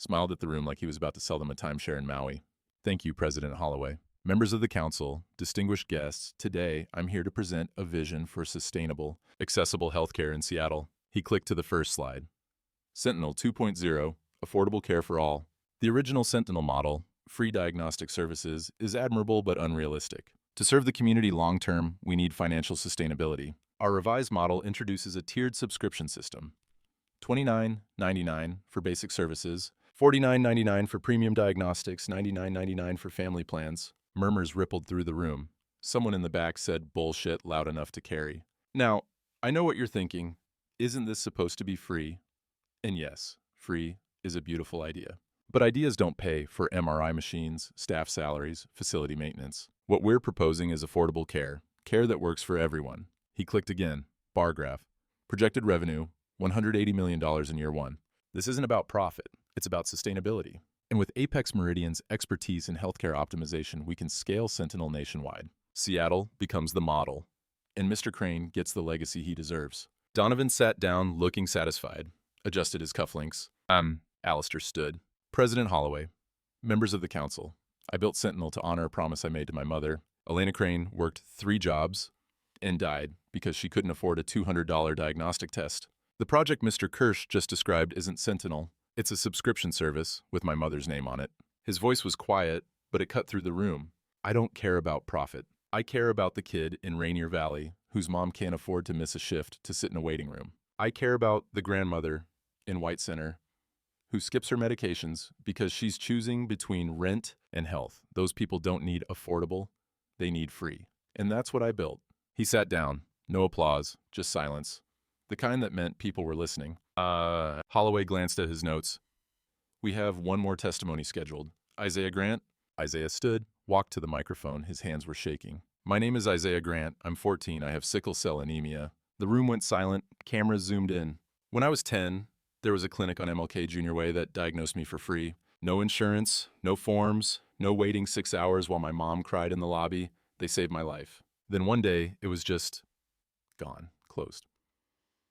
Speaker 1: at the room like he was about to sell them a timeshare in Maui. Thank you, President Holloway. Members of the council, distinguished guests, today I'm here to present a vision for sustainable, accessible healthcare in Seattle. He clicked to the first slide. Sentinel 2.0, affordable care for all. The original Sentinel model, free diagnostic services, is admirable but unrealistic. To serve the community long-term, we need financial sustainability. Our revised model introduces a tiered subscription system. $29.99 for basic services, $49.99 for premium diagnostics, $99.99 for family plans. Murmurs rippled through the room. Someone in the back said bullshit loud enough to carry. Now, I know what you're thinking. Isn't this supposed to be free? And yes, free is a beautiful idea. But ideas don't pay for MRI machines, staff salaries, facility maintenance. What we're proposing is affordable care, care that works for everyone. He clicked again. Bar graph. Projected revenue, $180 million in year one. This isn't about profit. It's about sustainability. And with Apex Meridian's expertise in healthcare optimization, we can scale Sentinel nationwide. Seattle becomes the model, and Mr. Crane gets the legacy he deserves. Donovan sat down, looking satisfied, adjusted his cufflinks. Alistair stood. President Holloway, members of the council, I built Sentinel to honor a promise I made to my mother. Elena Crane worked 3 jobs and died because she couldn't afford a $200 diagnostic test. The project Mr. Kirsch just described isn't Sentinel. It's a subscription service with my mother's name on it. His voice was quiet, but it cut through the room. I don't care about profit. I care about the kid in Rainier Valley whose mom can't afford to miss a shift to sit in a waiting room. I care about the grandmother in White Center who skips her medications because she's choosing between rent and health. Those people don't need affordable, they need free. And that's what I built. He sat down. No applause, just silence. The kind that meant people were listening. Holloway glanced at his notes. We have one more testimony scheduled. Isaiah Grant? Isaiah stood, walked to the microphone. His hands were shaking. My name is Isaiah Grant. I'm 14. I have sickle cell anemia. The room went silent. Cameras zoomed in. When I was 10, there was a clinic on MLK Junior Way that diagnosed me for free. No insurance, no forms, no waiting 6 hours while my mom cried in the lobby. They saved my life. Then one day, it was just gone, closed.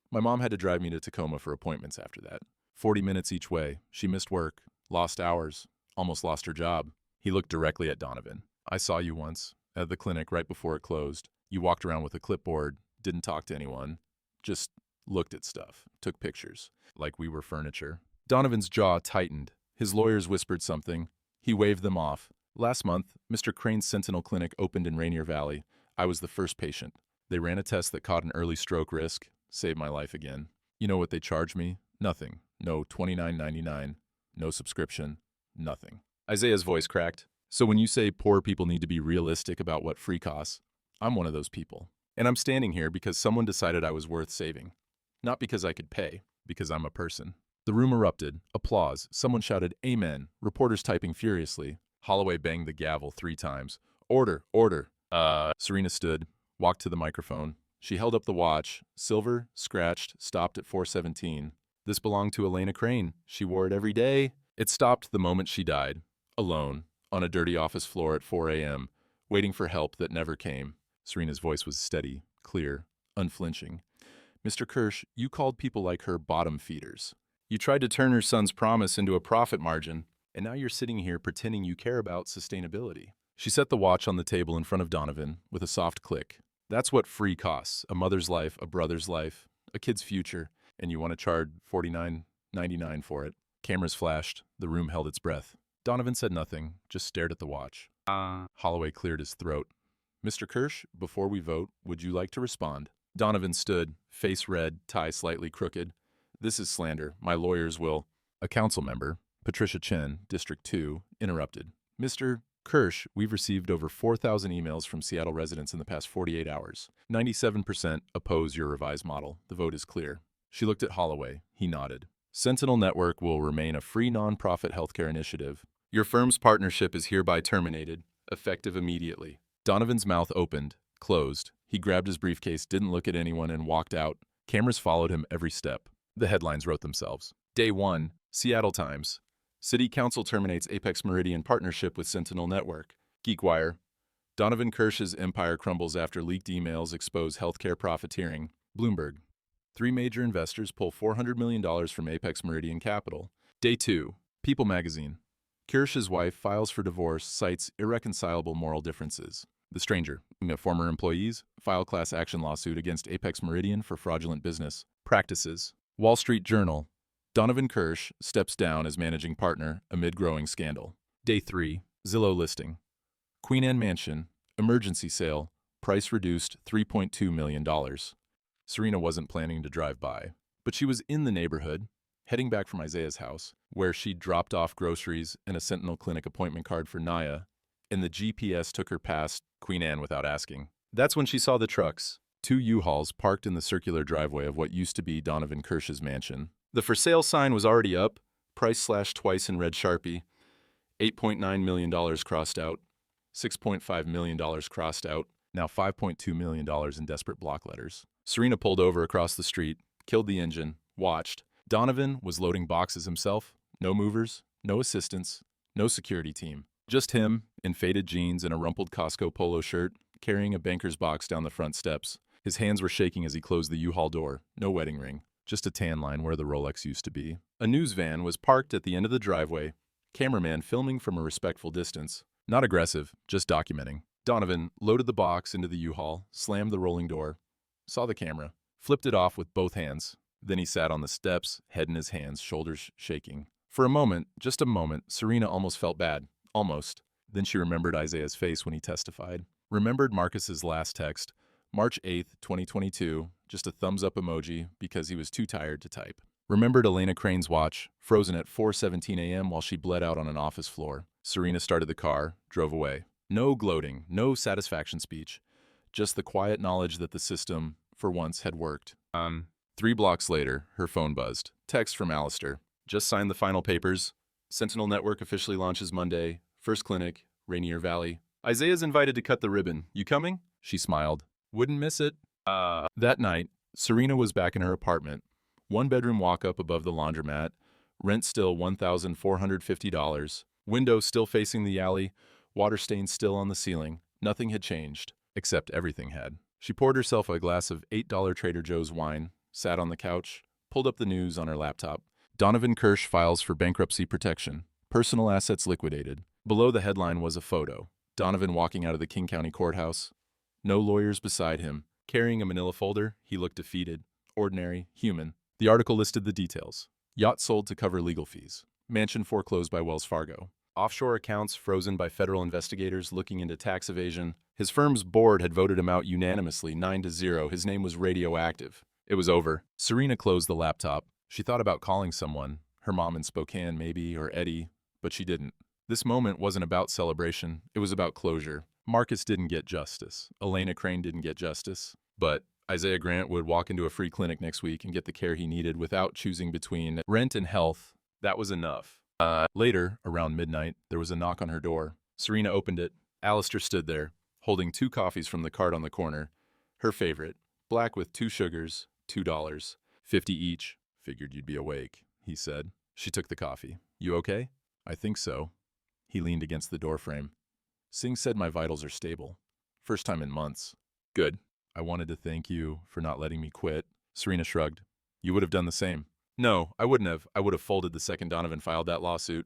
Speaker 1: My mom had to drive me to Tacoma for appointments after that. 40 minutes each way. She missed work, lost hours, almost lost her job. He looked directly at Donovan. I saw you once, at the clinic right before it closed. You walked around with a clipboard, didn't talk to anyone, just looked at stuff, took pictures, like we were furniture. Donovan's jaw tightened. His lawyers whispered something. He waved them off. Last month, Mr. Crane's Sentinel Clinic opened in Rainier Valley. I was the first patient. They ran a test that caught an early stroke risk, saved my life again. You know what they charged me? Nothing. No $29.99. No subscription. Nothing. Isaiah's voice cracked. So when you say poor people need to be realistic about what free costs, I'm one of those people. And I'm standing here because someone decided I was worth saving. Not because I could pay, because I'm a person. The room erupted. Applause. Someone shouted, Amen. Reporters typing furiously. Holloway banged the gavel 3 times. Order, order. Serena stood, walked to the microphone. She held up the watch. Silver, scratched, stopped at 4:17. This belonged to Elena Crane. She wore it every day. It stopped the moment she died. Alone, on a dirty office floor at 4 a.m., waiting for help that never came. Serena's voice was steady, clear, unflinching. Mr. Kirsch, you called people like her bottom feeders. You tried to turn her son's promise into a profit margin, and now you're sitting here pretending you care about sustainability. She set the watch on the table in front of Donovan with a soft click. That's what free costs: a mother's life, a brother's life, a kid's future, and you want to charge $49.99 for it. Cameras flashed. The room held its breath. Donovan said nothing, just stared at the watch. Holloway cleared his throat. Mr. Kirsch, before we vote, would you like to respond? Donovan stood, face red, tie slightly crooked. This is slander. My lawyers will. A council member, Patricia Chen, District 2, interrupted. Mr. Kirsch, we've received over 4,000 emails from Seattle residents in the past 48 hours. 97% oppose your revised model. The vote is clear. She looked at Holloway. He nodded. Sentinel Network will remain a free nonprofit healthcare initiative. Your firm's partnership is hereby terminated, effective immediately. Donovan's mouth opened, closed. He grabbed his briefcase, didn't look at anyone, and walked out. Cameras followed him every step. The headlines wrote themselves. Day 1, Seattle Times. City Council terminates Apex Meridian partnership with Sentinel Network. GeekWire. Donovan Kirsch's empire crumbles after leaked emails expose healthcare profiteering. Bloomberg. 3 major investors pull $400 million from Apex Meridian Capital. Day 2, People magazine. Kirsch's wife files for divorce, cites irreconcilable moral differences. The Stranger. Former employees file class action lawsuit against Apex Meridian for fraudulent business. Practices. Wall Street Journal. Donovan Kirsch steps down as managing partner amid growing scandal. Day 3. Zillow listing. Queen Anne Mansion. Emergency sale. Price reduced $3.2 million. Serena wasn't planning to drive by, but she was in the neighborhood, heading back from Isaiah's house, where she'd dropped off groceries and a Sentinel Clinic appointment card for Naya, and the GPS took her past Queen Anne without asking. That's when she saw the trucks. 2 U-Hauls parked in the circular driveway of what used to be Donovan Kirsch's mansion. The for sale sign was already up, price slashed twice in red Sharpie, $8.9 million crossed out, $6.5 million crossed out, now $5.2 million in desperate block letters. Serena pulled over across the street, killed the engine, watched. Donovan was loading boxes himself. No movers, no assistants, no security team. Just him, in faded jeans and a rumpled Costco polo shirt, carrying a banker's box down the front steps. His hands were shaking as he closed the U-Haul door. No wedding ring, just a tan line where the Rolex used to be. A news van was parked at the end of the driveway, cameraman filming from a respectful distance. Not aggressive, just documenting. Donovan loaded the box into the U-Haul, slammed the rolling door, saw the camera, flipped it off with both hands. Then he sat on the steps, head in his hands, shoulders shaking. For a moment, just a moment, Serena almost felt bad. Almost. Then she remembered Isaiah's face when he testified. Remembered Marcus's last text, March 8th, 2022, just a thumbs-up emoji because he was too tired to type. Remembered Elena Crane's watch, frozen at 4:17 a.m. while she bled out on an office floor. Serena started the car, drove away. No gloating, no satisfaction speech. Just the quiet knowledge that the system, for once, had worked. 3 blocks later, her phone buzzed. Text from Alistair. Just signed the final papers. Sentinel Network officially launches Monday. First clinic, Rainier Valley. Isaiah's invited to cut the ribbon. You coming? She smiled. Wouldn't miss it. That night, Serena was back in her apartment. 1-bedroom walk-up above the laundromat. Rent still $1,450. Window still facing the alley. Water stains still on the ceiling. Nothing had changed, except everything had. She poured herself a glass of $8 Trader Joe's wine, sat on the couch, pulled up the news on her laptop. Donovan Kirsch files for bankruptcy protection. Personal assets liquidated. Below the headline was a photo. Donovan walking out of the King County Courthouse. No lawyers beside him. Carrying a manila folder, he looked defeated, ordinary, human. The article listed the details. Yacht sold to cover legal fees. Mansion foreclosed by Wells Fargo. Offshore accounts frozen by federal investigators looking into tax evasion. His firm's board had voted him out unanimously, 9-0. His name was radioactive. It was over. Serena closed the laptop. She thought about calling someone, her mom in Spokane maybe, or Eddie, but she didn't. This moment wasn't about celebration. It was about closure. Marcus didn't get justice. Elena Crane didn't get justice. But Isaiah Grant would walk into a free clinic next week and get the care he needed without choosing between rent and health. That was enough. Later, around midnight, there was a knock on her door. Serena opened it. Alistair stood there, holding 2 coffees from the cart on the corner. Her favorite, black with 2 sugars, $2, 50 each. Figured you'd be awake, he said. She took the coffee. You okay? I think so. He leaned against the doorframe. Singh said my vitals are stable. First time in months. Good. I wanted to thank you for not letting me quit. Serena shrugged. You would have done the same. No, I wouldn't have. I would have folded the second Donovan filed that lawsuit.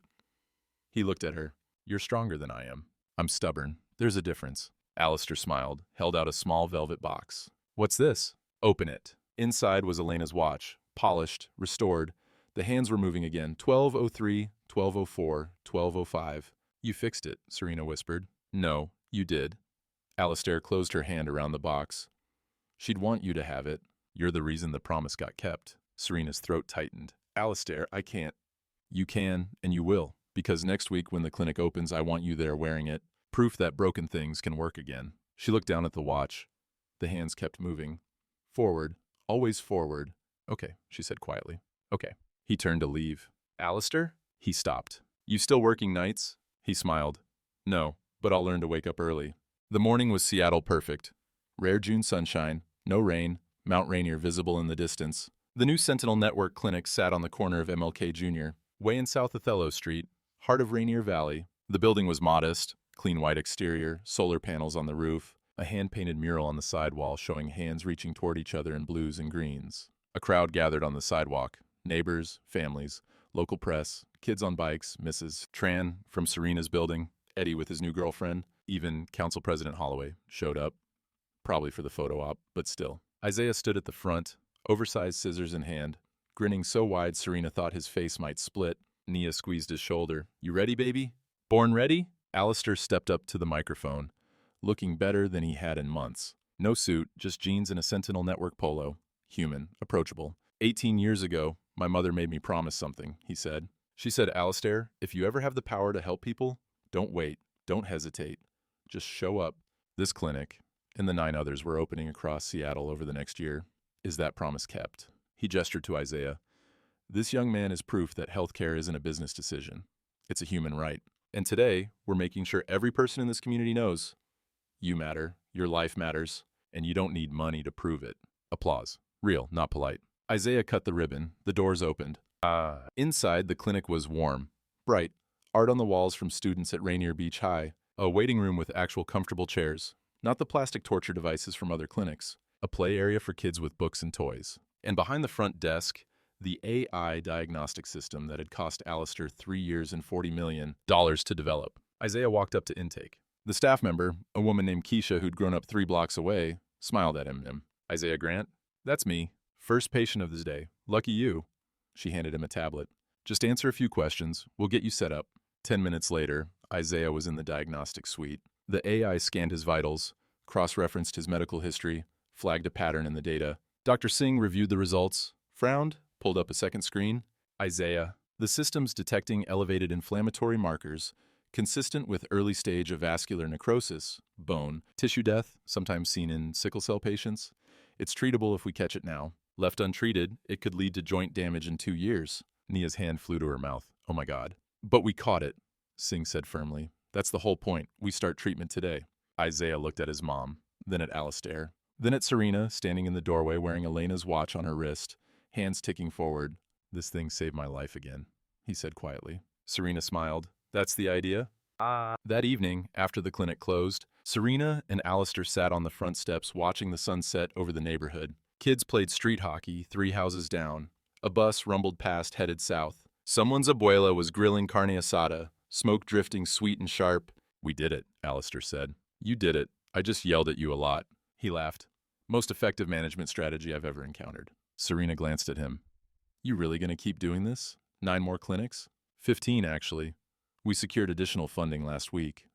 Speaker 1: He looked at her. You're stronger than I am. I'm stubborn. There's a difference. Alistair smiled, held out a small velvet box. What's this? Open it. Inside was Elena's watch, polished, restored. The hands were moving again. 12:03, 12:04, 12:05. You fixed it, Serena whispered. No, you did. Alistair closed her hand around the box. She'd want you to have it. You're the reason the promise got kept. Serena's throat tightened. Alistair, I can't. You can, and you will, because next week when the clinic opens, I want you there wearing it. Proof that broken things can work again. She looked down at the watch. The hands kept moving. Forward, always forward. Okay, she said quietly. Okay. He turned to leave. Alistair? He stopped. You still working nights? He smiled. No, but I'll learn to wake up early. The morning was Seattle perfect. Rare June sunshine, no rain, Mount Rainier visible in the distance. The new Sentinel Network clinic sat on the corner of MLK Jr., way in South Othello Street, heart of Rainier Valley. The building was modest, clean white exterior, solar panels on the roof, a hand-painted mural on the sidewall showing hands reaching toward each other in blues and greens. A crowd gathered on the sidewalk, neighbors, families, local press, kids on bikes, Mrs. Tran from Serena's building, Eddie with his new girlfriend, even Council President Holloway showed up, probably for the photo op, but still. Isaiah stood at the front, oversized scissors in hand. Grinning so wide Serena thought his face might split. Nia squeezed his shoulder. You ready, baby? Born ready? Alistair stepped up to the microphone, looking better than he had in months. No suit, just jeans and a Sentinel Network polo. Human, approachable. 18 years ago, my mother made me promise something, he said. She said, Alistair, if you ever have the power to help people, don't wait, don't hesitate. Just show up. This clinic, and the 9 others were opening across Seattle over the next year. Is that promise kept? He gestured to Isaiah. This young man is proof that healthcare isn't a business decision. It's a human right. And today, we're making sure every person in this community knows you matter, your life matters, and you don't need money to prove it. Applause. Real, not polite. Isaiah cut the ribbon. The doors opened. Inside, the clinic was warm, bright, art on the walls from students at Rainier Beach High, a waiting room with actual comfortable chairs, not the plastic torture devices from other clinics, a play area for kids with books and toys. And behind the front desk, the AI diagnostic system that had cost Alistair 3 years and $40 million to develop. Isaiah walked up to intake. The staff member, a woman named Keisha who'd grown up 3 blocks away, smiled at him. Isaiah Grant? That's me. First patient of this day. Lucky you. She handed him a tablet. Just answer a few questions. We'll get you set up. 10 minutes later, Isaiah was in the diagnostic suite. The AI scanned his vitals, cross-referenced his medical history, flagged a pattern in the data. Dr. Singh reviewed the results, frowned, pulled up a second screen. Isaiah, the system's detecting elevated inflammatory markers consistent with early stage of vascular necrosis, bone, tissue death, sometimes seen in sickle cell patients. It's treatable if we catch it now. Left untreated, it could lead to joint damage in 2 years. Nia's hand flew to her mouth. Oh my God. But we caught it, Singh said firmly. That's the whole point. We start treatment today. Isaiah looked at his mom, then at Alistair, then at Serena, standing in the doorway wearing Elena's watch on her wrist, hands ticking forward. This thing saved my life again, he said quietly. Serena smiled. That's the idea? That evening, after the clinic closed, Serena and Alistair sat on the front steps watching the sunset over the neighborhood. Kids played street hockey 3 houses down. A bus rumbled past headed south. Someone's abuela was grilling carne asada, smoke drifting sweet and sharp. We did it, Alistair said. You did it. I just yelled at you a lot. He laughed. Most effective management strategy I've ever encountered. Serena glanced at him. You really gonna keep doing this? 9 more clinics? 15, actually. We secured additional funding last week.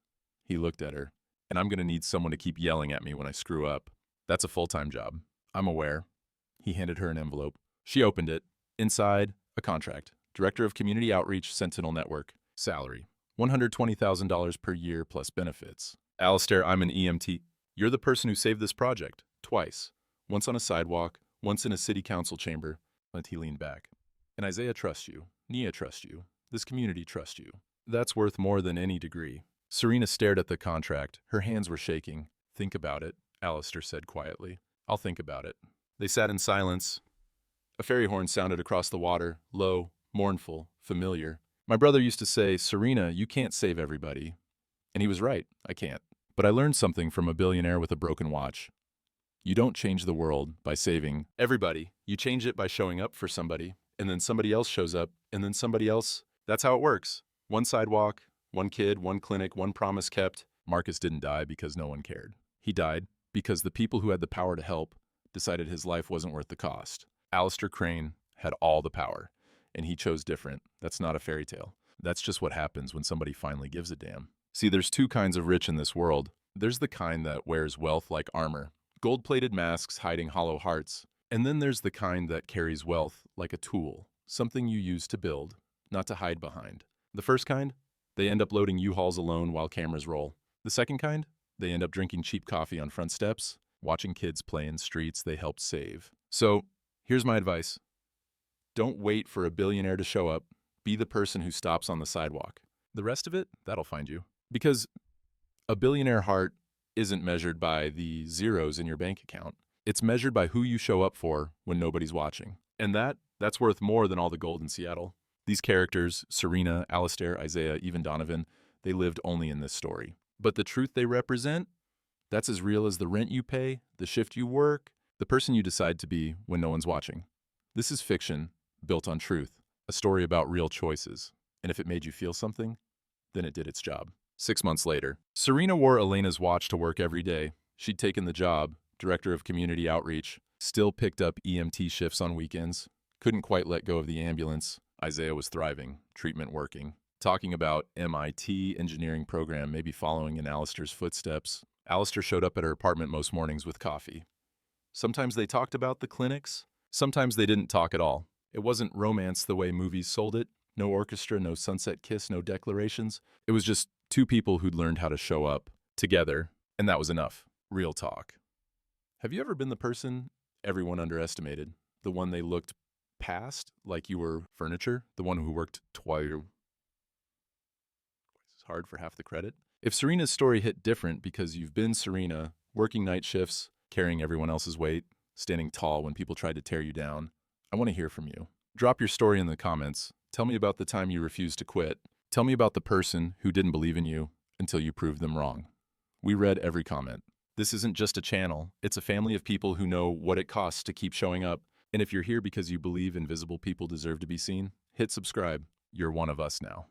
Speaker 1: He looked at her. And I'm gonna need someone to keep yelling at me when I screw up. That's a full-time job. I'm aware. He handed her an envelope. She opened it. Inside, a contract. Director of Community Outreach, Sentinel Network. Salary. $120,000 per year plus benefits. Alistair, I'm an EMT. You're the person who saved this project. Twice. Once on a sidewalk, once in a city council chamber. And he leaned back. And Isaiah trusts you. Nia trusts you. This community trusts you. That's worth more than any degree. Serena stared at the contract. Her hands were shaking. Think about it, Alistair said quietly. I'll think about it. They sat in silence. A ferry horn sounded across the water, low, mournful, familiar. My brother used to say, Serena, you can't save everybody. And he was right, I can't. But I learned something from a billionaire with a broken watch. You don't change the world by saving everybody. You change it by showing up for somebody, and then somebody else shows up, and then somebody else. That's how it works. One sidewalk, one kid, one clinic, one promise kept. Marcus didn't die because no one cared. He died because the people who had the power to help decided his life wasn't worth the cost. Alistair Crane had all the power, and he chose different. That's not a fairy tale. That's just what happens when somebody finally gives a damn. See, there's 2 kinds of rich in this world. There's the kind that wears wealth like armor, gold-plated masks hiding hollow hearts. And then there's the kind that carries wealth like a tool, something you use to build, not to hide behind. The first kind? They end up loading U-Hauls alone while cameras roll. The second kind? They end up drinking cheap coffee on front steps, watching kids play in streets they helped save. So, here's my advice. Don't wait for a billionaire to show up. Be the person who stops on the sidewalk. The rest of it, that'll find you. Because a billionaire heart isn't measured by the zeros in your bank account. It's measured by who you show up for when nobody's watching. And that's worth more than all the gold in Seattle. These characters, Serena, Alistair, Isaiah, even Donovan, they lived only in this story. But the truth they represent, that's as real as the rent you pay, the shift you work, the person you decide to be when no one's watching. This is fiction built on truth, a story about real choices. And if it made you feel something, then it did its job. 6 months later, Serena wore Elena's watch to work every day. She'd taken the job, Director of Community Outreach, Still picked up EMT shifts on weekends. Couldn't quite let go of the ambulance. Isaiah was thriving, treatment working. Talking about MIT engineering program, maybe following in Alistair's footsteps. Alistair showed up at her apartment most mornings with coffee. Sometimes they talked about the clinics. Sometimes they didn't talk at all. It wasn't romance the way movies sold it. No orchestra, no sunset kiss, no declarations. It was just two people who'd learned how to show up together, and that was enough. Real talk. Have you ever been the person everyone underestimated? The one they looked past like you were furniture? The one who worked twice as hard for half the credit? If Serena's story hit different because you've been Serena, working night shifts, carrying everyone else's weight, standing tall when people tried to tear you down, I want to hear from you. Drop your story in the comments. Tell me about the time you refused to quit. Tell me about the person who didn't believe in you until you proved them wrong. We read every comment. This isn't just a channel. It's a family of people who know what it costs to keep showing up. And if you're here because you believe invisible people deserve to be seen, hit subscribe. You're one of us now.